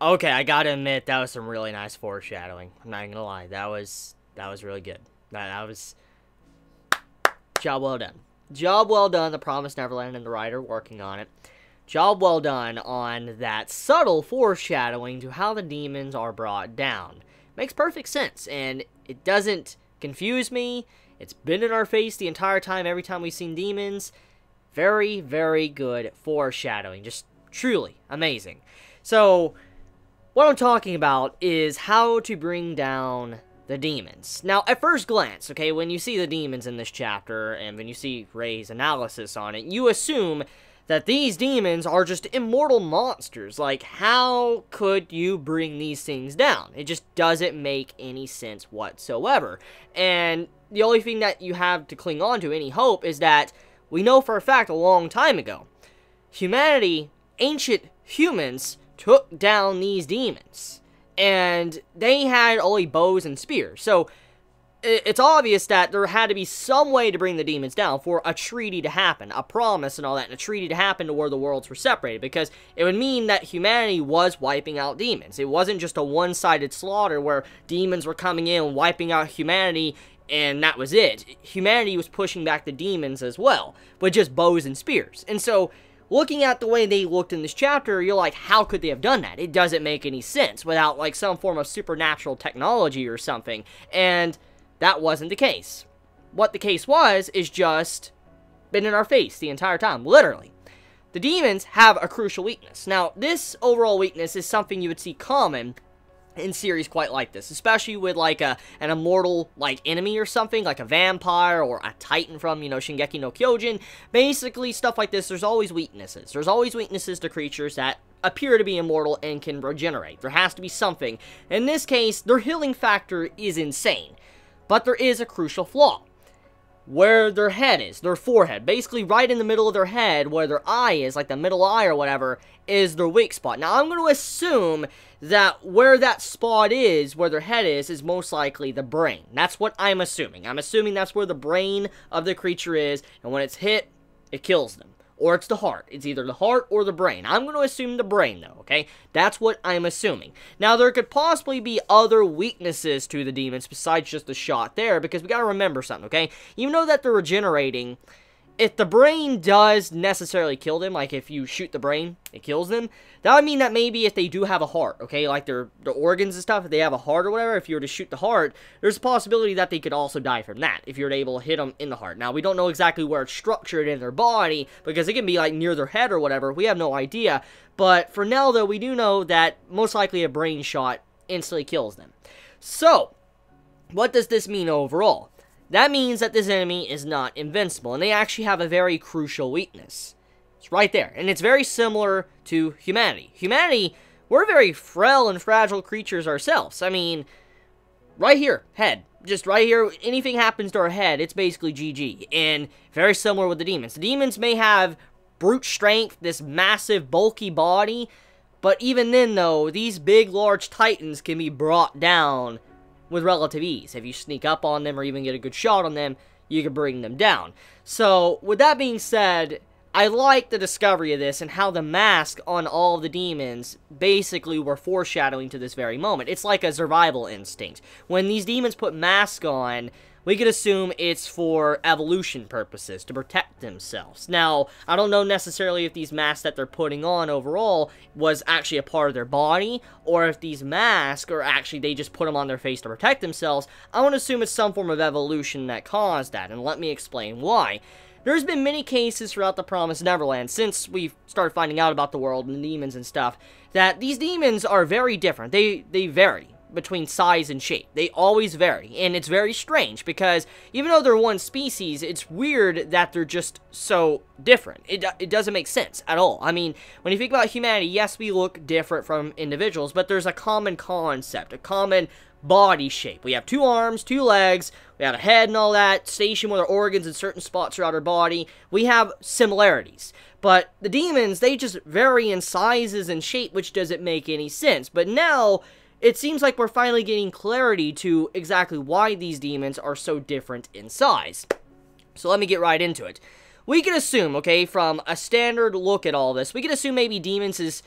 Okay, I gotta admit, that was some really nice foreshadowing. I'm not gonna lie. That was really good. That was... Job well done. Job well done, The Promised Neverland and the writer working on it. Job well done on that subtle foreshadowing to how the demons are brought down. Makes perfect sense, and it doesn't confuse me. It's been in our face the entire time, every time we've seen demons. Very, very good foreshadowing. Just truly amazing. So, what I'm talking about is how to bring down the demons. Now, at first glance, okay, when you see the demons in this chapter, and when you see Ray's analysis on it, you assume that these demons are just immortal monsters. Like, how could you bring these things down? It just doesn't make any sense whatsoever. And the only thing that you have to cling on to, any hope, is that we know for a fact a long time ago, humanity, ancient humans, took down these demons. And they had only bows and spears. So, it's obvious that there had to be some way to bring the demons down for a treaty to happen, a promise and all that, and a treaty to happen to where the worlds were separated, because it would mean that humanity was wiping out demons. It wasn't just a one-sided slaughter where demons were coming in, wiping out humanity, and that was it. Humanity was pushing back the demons as well, with just bows and spears. And so, looking at the way they looked in this chapter, you're like, how could they have done that? It doesn't make any sense without, like, some form of supernatural technology or something. And that wasn't the case. What the case was is just been in our face the entire time, literally. The demons have a crucial weakness. Now, this overall weakness is something you would see common in series quite like this, especially with like an immortal like enemy or something, like a vampire or a titan from, Shingeki no Kyojin. Basically, stuff like this, there's always weaknesses. There's always weaknesses to creatures that appear to be immortal and can regenerate. There has to be something. In this case, their healing factor is insane. But there is a crucial flaw. Where their head is, their forehead, basically right in the middle of their head, where their eye is, like the middle eye or whatever, is their weak spot. Now, I'm going to assume that where that spot is, where their head is most likely the brain. That's what I'm assuming. I'm assuming that's where the brain of the creature is, and when it's hit, it kills them. Or it's the heart. It's either the heart or the brain. I'm going to assume the brain, though, okay? That's what I'm assuming. Now, there could possibly be other weaknesses to the demons besides just the shot there, because we got to remember something, okay? Even though that they're regenerating, if the brain does necessarily kill them, like if you shoot the brain, it kills them, that would mean that maybe if they do have a heart, okay, like their organs and stuff, if they have a heart or whatever, if you were to shoot the heart, there's a possibility that they could also die from that, if you were able to hit them in the heart. Now, we don't know exactly where it's structured in their body, because it can be like near their head or whatever, we have no idea, but for now, though, we do know that most likely a brain shot instantly kills them. So, what does this mean overall? That means that this enemy is not invincible, and they actually have a very crucial weakness. It's right there, and it's very similar to humanity. Humanity, we're very frail and fragile creatures ourselves. I mean, right here, head. Just right here, anything happens to our head, it's basically GG, and very similar with the demons. The demons may have brute strength, this massive, bulky body, but even then, though, these big, large titans can be brought down with relative ease. If you sneak up on them or even get a good shot on them, you can bring them down. So, with that being said, I like the discovery of this and how the mask on all of the demons basically were foreshadowing to this very moment. It's like a survival instinct. When these demons put masks on, we could assume it's for evolution purposes, to protect themselves. Now, I don't know necessarily if these masks that they're putting on overall was actually a part of their body, or if these masks are actually, they just put them on their face to protect themselves. I want to assume it's some form of evolution that caused that, and let me explain why. There's been many cases throughout the Promised Neverland, since we've started finding out about the world and the demons and stuff, that these demons are very different. They vary between size and shape. They always vary, and it's very strange, because even though they're one species, it's weird that they're just so different. It doesn't make sense at all. I mean, when you think about humanity, yes, we look different from individuals, but there's a common concept, a common body shape. We have 2 arms, 2 legs, we have a head and all that, stationed with our organs in certain spots throughout our body. We have similarities. But the demons, they just vary in sizes and shape, which doesn't make any sense. But now, it seems like we're finally getting clarity to exactly why these demons are so different in size. So let me get right into it. We can assume, okay, from a standard look at all this, we can assume maybe demons is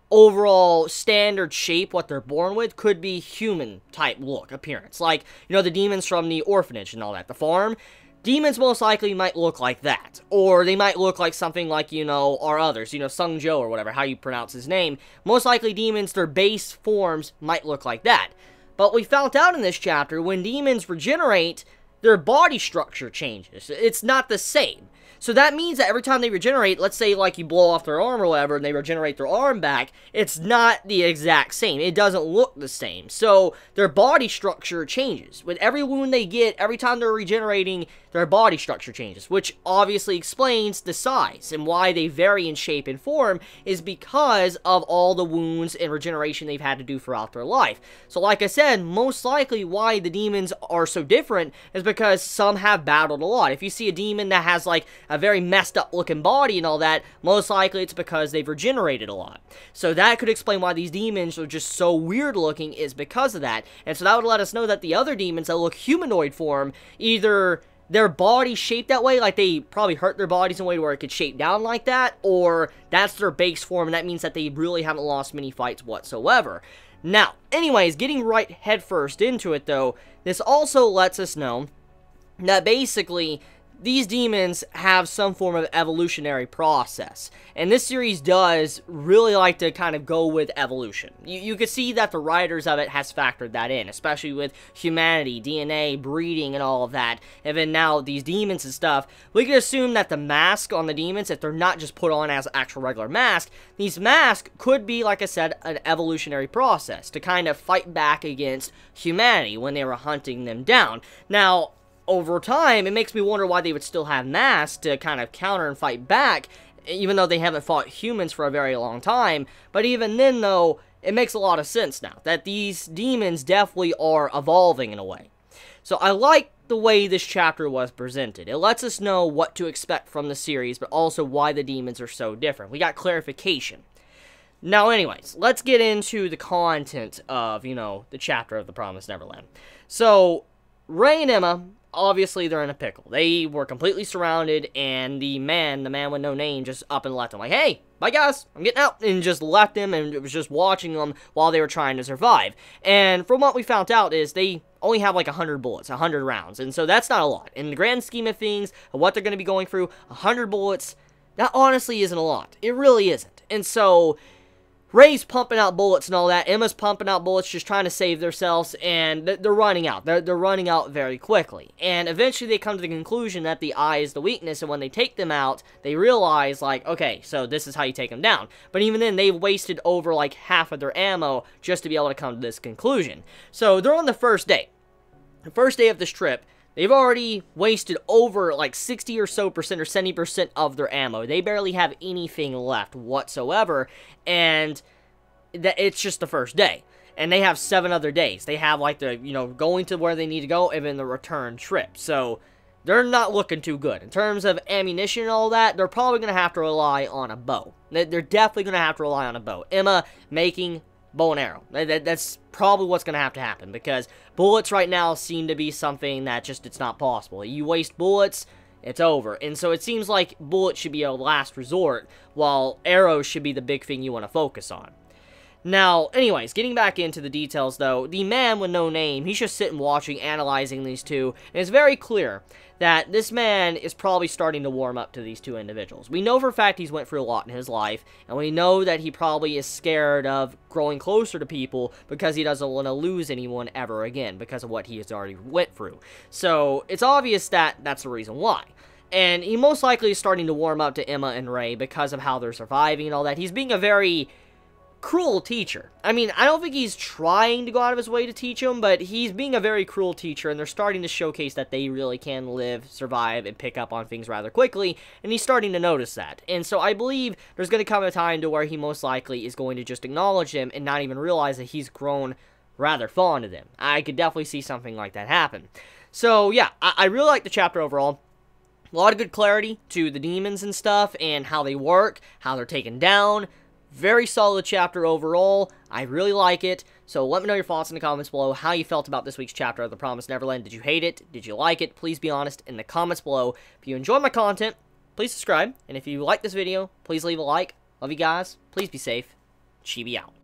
overall standard shape, what they're born with, could be human type look, appearance. Like, you know, the demons from the orphanage and all that, the farm. Demons most likely might look like that. Or they might look like something like, you know, our others, you know, Sung Jo or whatever, how you pronounce his name. Most likely demons, their base forms might look like that. But we found out in this chapter, when demons regenerate, their body structure changes. It's not the same. So that means that every time they regenerate, let's say like you blow off their arm or whatever, and they regenerate their arm back, it's not the exact same. It doesn't look the same. So their body structure changes. With every wound they get, every time they're regenerating, their body structure changes, which obviously explains the size and why they vary in shape and form is because of all the wounds and regeneration they've had to do throughout their life. So like I said, most likely why the demons are so different is because some have battled a lot. If you see a demon that has like a very messed up looking body and all that, most likely it's because they've regenerated a lot. So that could explain why these demons are just so weird looking, is because of that. And so that would let us know that the other demons that look humanoid form, either their body shaped that way, like they probably hurt their bodies in a way where it could shape down like that, or that's their base form, and that means that they really haven't lost many fights whatsoever. Now, anyways, getting right headfirst into it though, this also lets us know that basically these demons have some form of evolutionary process. And this series does really like to kind of go with evolution. You can see that the writers of it has factored that in, especially with humanity, DNA, breeding, and all of that. And then now these demons and stuff, we can assume that the mask on the demons, if they're not just put on as actual regular mask, these masks could be, like I said, an evolutionary process to kind of fight back against humanity when they were hunting them down. Now, over time, it makes me wonder why they would still have masks to kind of counter and fight back, even though they haven't fought humans for a very long time. But even then, though, it makes a lot of sense now, that these demons definitely are evolving in a way. So I like the way this chapter was presented. It lets us know what to expect from the series, but also why the demons are so different. We got clarification. Now, anyways, let's get into the content of, you know, the chapter of The Promised Neverland. So, Ray and Emma, obviously they're in a pickle. They were completely surrounded, and the man with no name, just up and left them. Like, hey, bye guys, I'm getting out. And just left them, and it was just watching them while they were trying to survive. And from what we found out is they only have like 100 bullets, 100 rounds. And so that's not a lot. In the grand scheme of things, of what they're going to be going through, 100 bullets, that honestly isn't a lot. It really isn't. And so Ray's pumping out bullets and all that. Emma's pumping out bullets, just trying to save themselves, and they're running out. They're running out very quickly. And eventually they come to the conclusion that the eye is the weakness, and when they take them out, they realize, like, okay, so this is how you take them down. But even then, they've wasted over, like, half of their ammo just to be able to come to this conclusion. So they're on the first day. The first day of this trip, they've already wasted over like 60 or so percent or 70% of their ammo. They barely have anything left whatsoever, and it's just the first day. And they have 7 other days. They have like the, you know, going to where they need to go and then the return trip. So they're not looking too good. In terms of ammunition and all that, they're probably going to have to rely on a bow. They're definitely going to have to rely on a bow. Emma making bow and arrow. That's probably what's going to have to happen, because bullets right now seem to be something that just, it's not possible. You waste bullets, it's over. And so it seems like bullets should be a last resort, while arrows should be the big thing you want to focus on. Now, anyways, getting back into the details though, the man with no name, he's just sitting watching, analyzing these two, and it's very clear that this man is probably starting to warm up to these two individuals. We know for a fact he's went through a lot in his life, and we know that he probably is scared of growing closer to people because he doesn't want to lose anyone ever again because of what he has already went through. So, it's obvious that that's the reason why. And he most likely is starting to warm up to Emma and Ray because of how they're surviving and all that. He's being a very cruel teacher. I mean, I don't think he's trying to go out of his way to teach them, but he's being a very cruel teacher, and they're starting to showcase that they really can live, survive, and pick up on things rather quickly, and he's starting to notice that. And so I believe there's going to come a time to where he most likely is going to just acknowledge them and not even realize that he's grown rather fond of them. I could definitely see something like that happen. So yeah, I really like the chapter overall. A lot of good clarity to the demons and stuff, and how they work, how they're taken down. Very solid chapter overall. I really like it. So let me know your thoughts in the comments below, how you felt about this week's chapter of The Promised Neverland. Did you hate it? Did you like it? Please be honest in the comments below. If you enjoyed my content, please subscribe. And if you like this video, please leave a like. Love you guys. Please be safe. Chibi out.